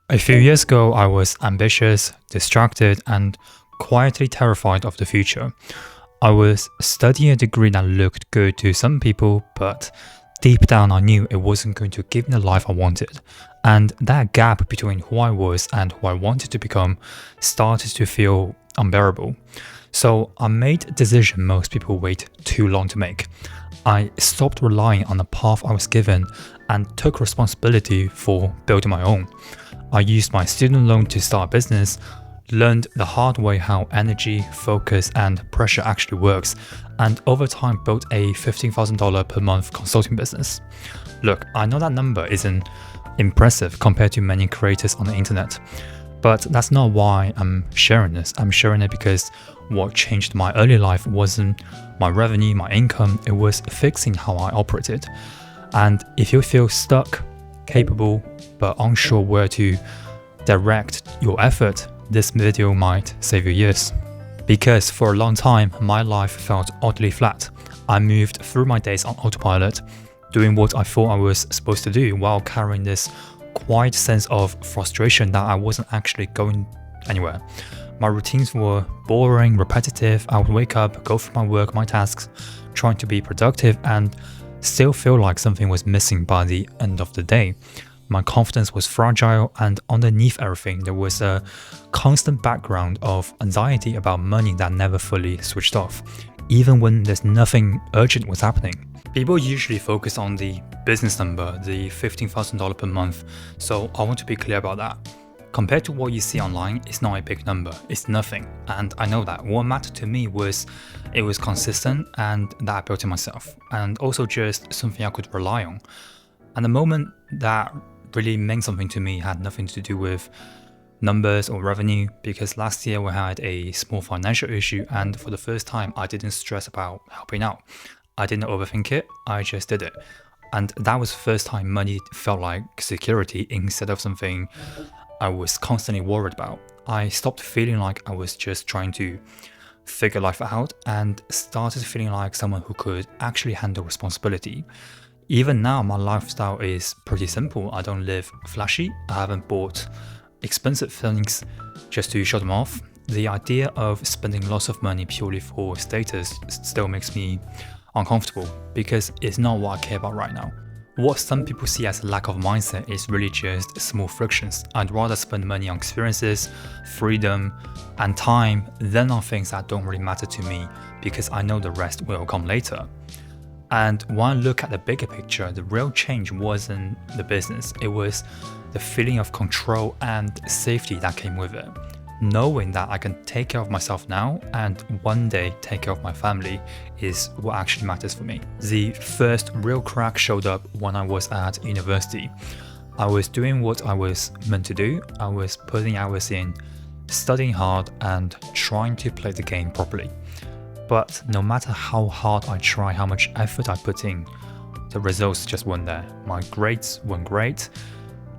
A few years ago, I was ambitious, distracted, and quietly terrified of the future. I was studying a degree that looked good to some people, but deep down I knew it wasn't going to give me the life I wanted. And that gap between who I was and who I wanted to become started to feel unbearable. So I made a decision most people wait too long to make. I stopped relying on the path I was given and took responsibility for building my own. I used my student loan to start a business, learned the hard way how energy, focus, and pressure actually works, and over time built a $15,000 per month consulting business. Look, I know that number isn't impressive compared to many creators on the internet, but that's not why I'm sharing this. I'm sharing it because what changed my early life wasn't my revenue, my income, it was fixing how I operated. And if you feel stuck, capable, but unsure where to direct your effort, this video might save you years. Because for a long time, my life felt oddly flat. I moved through my days on autopilot, doing what I thought I was supposed to do while carrying this quiet sense of frustration that I wasn't actually going anywhere. My routines were boring, repetitive. I would wake up, go through my work, my tasks, trying to be productive, and still feel like something was missing by the end of the day. My confidence was fragile, and underneath everything, there was a constant background of anxiety about money that never fully switched off, even when there's nothing urgent was happening. People usually focus on the business number, the $15,000 per month, so I want to be clear about that. Compared to what you see online, it's not a big number, it's nothing, and I know that. What mattered to me was it was consistent and that I built it myself, and also just something I could rely on. And the moment that really meant something to me had nothing to do with numbers or revenue, because last year we had a small financial issue, and for the first time I didn't stress about helping out. I didn't overthink it, I just did it. And that was the first time money felt like security instead of something I was constantly worried about. I stopped feeling like I was just trying to figure life out and started feeling like someone who could actually handle responsibility. Even now, my lifestyle is pretty simple. I don't live flashy. I haven't bought expensive things just to show them off. The idea of spending lots of money purely for status still makes me uncomfortable because it's not what I care about right now. What some people see as a lack of mindset is really just small frictions. I'd rather spend money on experiences, freedom, and time than on things that don't really matter to me because I know the rest will come later. And when I look at the bigger picture, the real change wasn't the business, it was the feeling of control and safety that came with it. Knowing that I can take care of myself now and one day take care of my family is what actually matters for me. The first real crack showed up when I was at university. I was doing what I was meant to do. I was putting hours in, studying hard, and trying to play the game properly. But no matter how hard I try, how much effort I put in, the results just weren't there. My grades weren't great,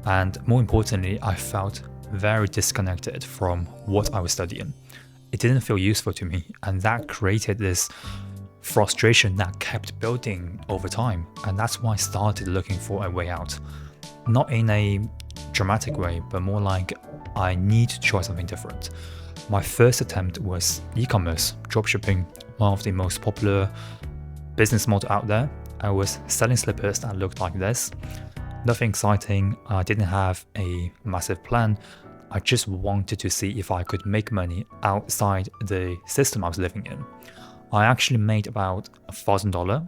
and more importantly, I felt very disconnected from what I was studying. It didn't feel useful to me, and that created this frustration that kept building over time, and that's why I started looking for a way out. Not in a dramatic way, but more like I need to try something different. My first attempt was e-commerce, dropshipping, one of the most popular business models out there. I was selling slippers that looked like this. Nothing exciting, I didn't have a massive plan. I just wanted to see if I could make money outside the system I was living in. I actually made about $1,000,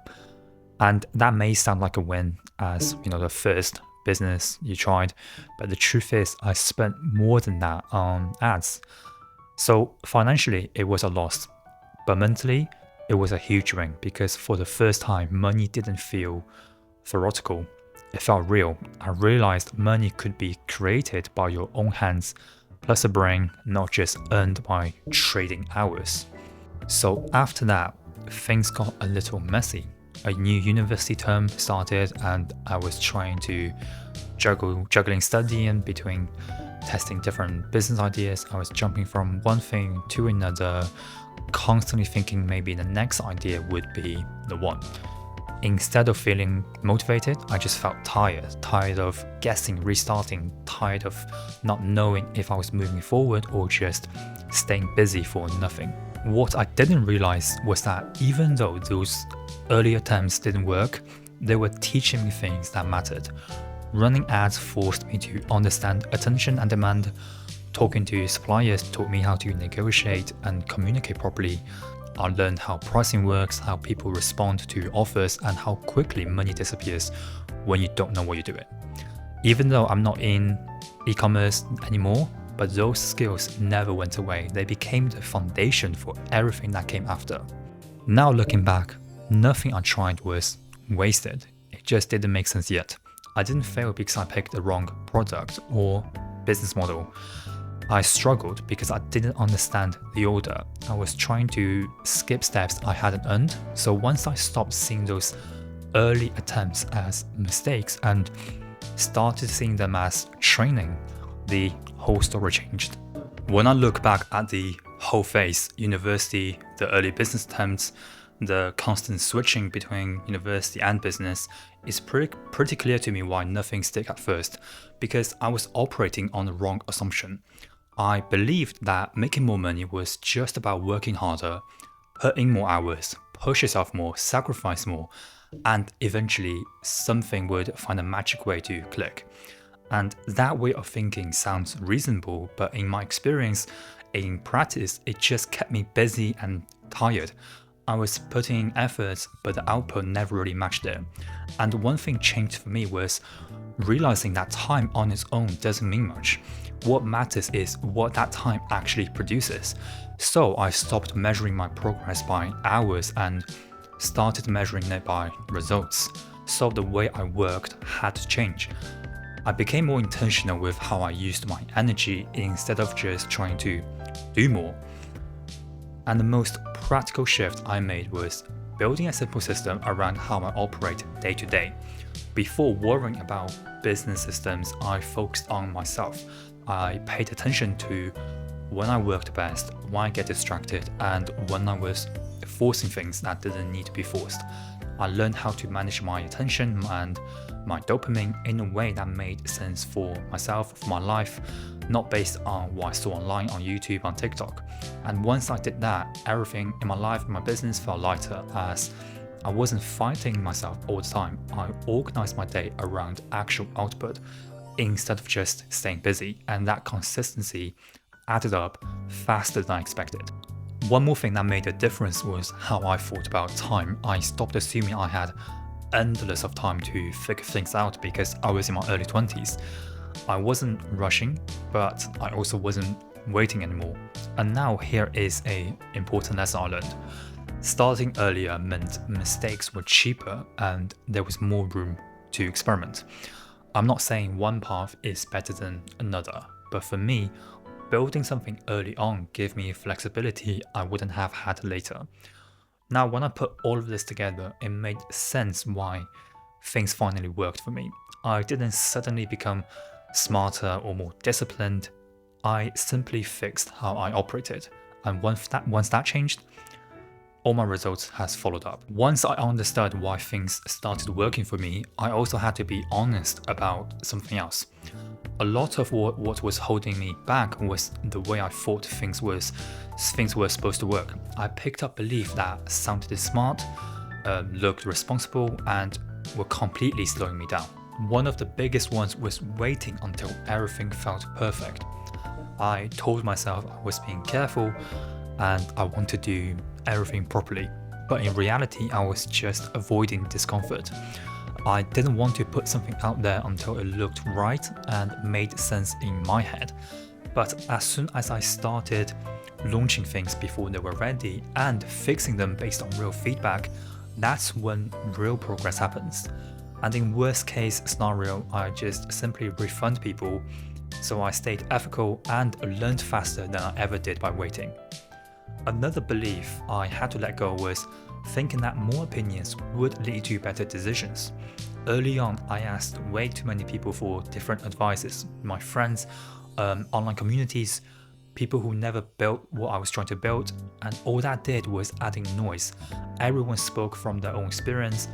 and that may sound like a win as the first business you tried, but the truth is I spent more than that on ads. So financially it was a loss, but mentally it was a huge win because for the first time money didn't feel theoretical. It felt real. I realized money could be created by your own hands plus a brain, not just earned by trading hours. So after that, things got a little messy. A new university term started and I was trying to juggling studying between testing different business ideas. I was jumping from one thing to another, constantly thinking maybe the next idea would be the one. Instead of feeling motivated, I just felt tired of guessing, restarting, tired of not knowing if I was moving forward or just staying busy for nothing. What I didn't realize was that even though those early attempts didn't work, they were teaching me things that mattered. Running ads forced me to understand attention and demand. Talking to suppliers taught me how to negotiate and communicate properly. I learned how pricing works, how people respond to offers, and how quickly money disappears when you don't know what you're doing. Even though I'm not in e-commerce anymore, but those skills never went away. They became the foundation for everything that came after. Now looking back, nothing I tried was wasted. It just didn't make sense yet. I didn't fail because I picked the wrong product or business model. I struggled because I didn't understand the order. I was trying to skip steps I hadn't earned. So once I stopped seeing those early attempts as mistakes and started seeing them as training, the whole story changed. When I look back at the whole phase, university, the early business attempts, the constant switching between university and business, it's pretty clear to me why nothing stuck at first, because I was operating on the wrong assumption. I believed that making more money was just about working harder, put in more hours, push yourself more, sacrifice more, and eventually something would find a magic way to click. And that way of thinking sounds reasonable, but in my experience, in practice, it just kept me busy and tired. I was putting in efforts, but the output never really matched it. And one thing changed for me was realizing that time on its own doesn't mean much. What matters is what that time actually produces. So I stopped measuring my progress by hours and started measuring it by results. So the way I worked had to change. I became more intentional with how I used my energy instead of just trying to do more. And the most practical shift I made was building a simple system around how I operate day to day. Before worrying about business systems, I focused on myself. I paid attention to when I worked best, when I get distracted, and when I was forcing things that didn't need to be forced. I learned how to manage my attention and my dopamine in a way that made sense for myself, for my life, not based on what I saw online, on YouTube, on TikTok. And once I did that, everything in my life, in my business felt lighter, as I wasn't fighting myself all the time. I organized my day around actual output instead of just staying busy, and that consistency added up faster than I expected. One more thing that made a difference was how I thought about time. I stopped assuming I had endless of time to figure things out because I was in my early 20s. I wasn't rushing, but I also wasn't waiting anymore. And now here is an important lesson I learned. Starting earlier meant mistakes were cheaper and there was more room to experiment. I'm not saying one path is better than another, but for me, building something early on gave me flexibility I wouldn't have had later. Now, when I put all of this together, it made sense why things finally worked for me. I didn't suddenly become smarter or more disciplined. I simply fixed how I operated. And once that changed, all my results has followed up. Once I understood why things started working for me, I also had to be honest about something else. A lot of what was holding me back was the way I thought things were supposed to work. I picked up beliefs that sounded smart, looked responsible, and were completely slowing me down. One of the biggest ones was waiting until everything felt perfect. I told myself I was being careful and I want to do everything properly, but in reality I was just avoiding discomfort. I didn't want to put something out there until it looked right and made sense in my head. But as soon as I started launching things before they were ready and fixing them based on real feedback, that's when real progress happens. And in worst case scenario, I just simply refund people, so I stayed ethical and learned faster than I ever did by waiting. Another belief I had to let go was thinking that more opinions would lead to better decisions. Early on, I asked way too many people for different advices. My friends, online communities, people who never built what I was trying to build, and all that did was adding noise. Everyone spoke from their own experience,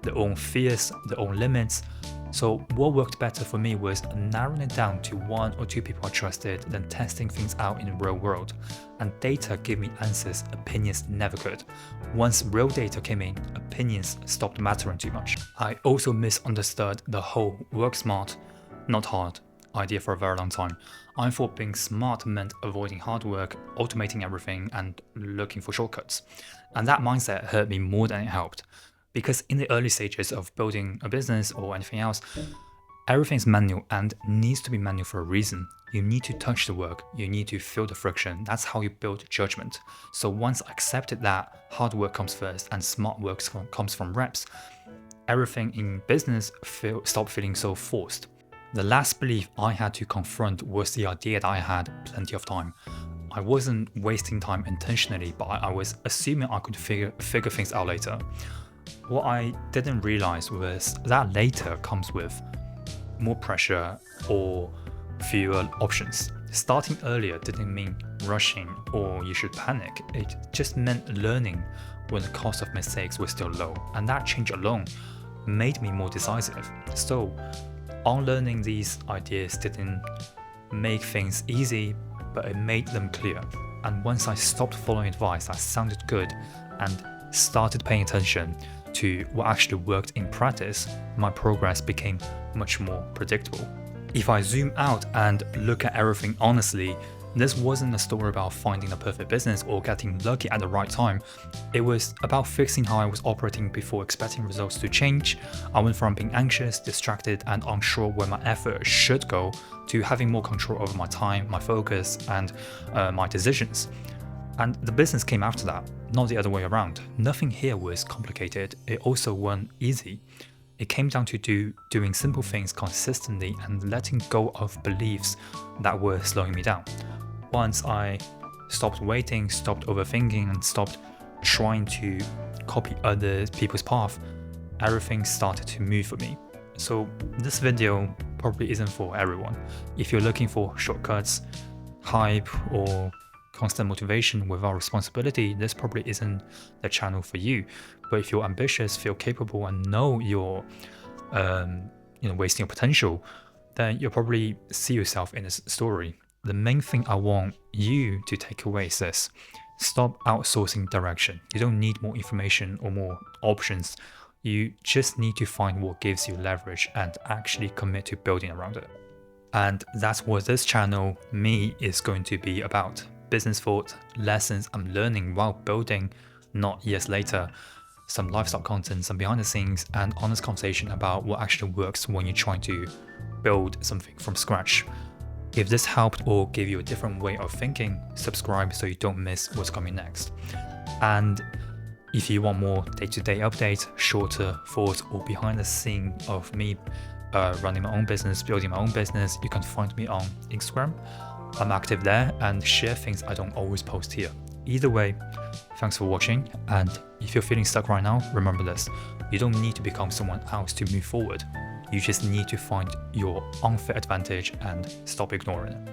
their own fears, their own limits. So what worked better for me was narrowing it down to 1 or 2 people I trusted, then testing things out in the real world. And data gave me answers opinions never could. Once real data came in, opinions stopped mattering too much. I also misunderstood the whole work smart, not hard idea for a very long time. I thought being smart meant avoiding hard work, automating everything, and looking for shortcuts. And that mindset hurt me more than it helped. Because in the early stages of building a business or anything else, everything's manual and needs to be manual for a reason. You need to touch the work, you need to feel the friction. That's how you build judgment. So once I accepted that hard work comes first and smart work comes from reps, everything in business stopped feeling so forced. The last belief I had to confront was the idea that I had plenty of time. I wasn't wasting time intentionally, but I was assuming I could figure things out later. What I didn't realize was that later comes with more pressure or fewer options. Starting earlier didn't mean rushing or you should panic. It just meant learning when the cost of mistakes was still low. And that change alone made me more decisive. So unlearning these ideas didn't make things easy, but it made them clear. And once I stopped following advice that sounded good and started paying attention to what actually worked in practice, my progress became much more predictable. If I zoom out and look at everything honestly, this wasn't a story about finding the perfect business or getting lucky at the right time. It was about fixing how I was operating before expecting results to change. I went from being anxious, distracted, and unsure where my effort should go to having more control over my time, my focus, and my decisions. And the business came after that, not the other way around. Nothing here was complicated. It also wasn't easy. It came down to doing simple things consistently and letting go of beliefs that were slowing me down. Once I stopped waiting, stopped overthinking, and stopped trying to copy other people's path, everything started to move for me. So this video probably isn't for everyone. If you're looking for shortcuts, hype, or constant motivation without responsibility, this probably isn't the channel for you. But if you're ambitious, feel capable, and know you're wasting your potential, then you'll probably see yourself in this story. The main thing I want you to take away is this: stop outsourcing direction. You don't need more information or more options. You just need to find what gives you leverage and actually commit to building around it. And that's what this channel, me, is going to be about. Business thought, lessons I'm learning while building, not years later, some lifestyle content, some behind the scenes, and honest conversation about what actually works when you're trying to build something from scratch. If this helped or gave you a different way of thinking, subscribe so you don't miss what's coming next. And if you want more day-to-day updates, shorter thoughts, or behind the scene of me running my own business, building my own business, you can find me on Instagram. I'm active there and share things I don't always post here. Either way, thanks for watching, and if you're feeling stuck right now, remember this: you don't need to become someone else to move forward. You just need to find your unfair advantage and stop ignoring it.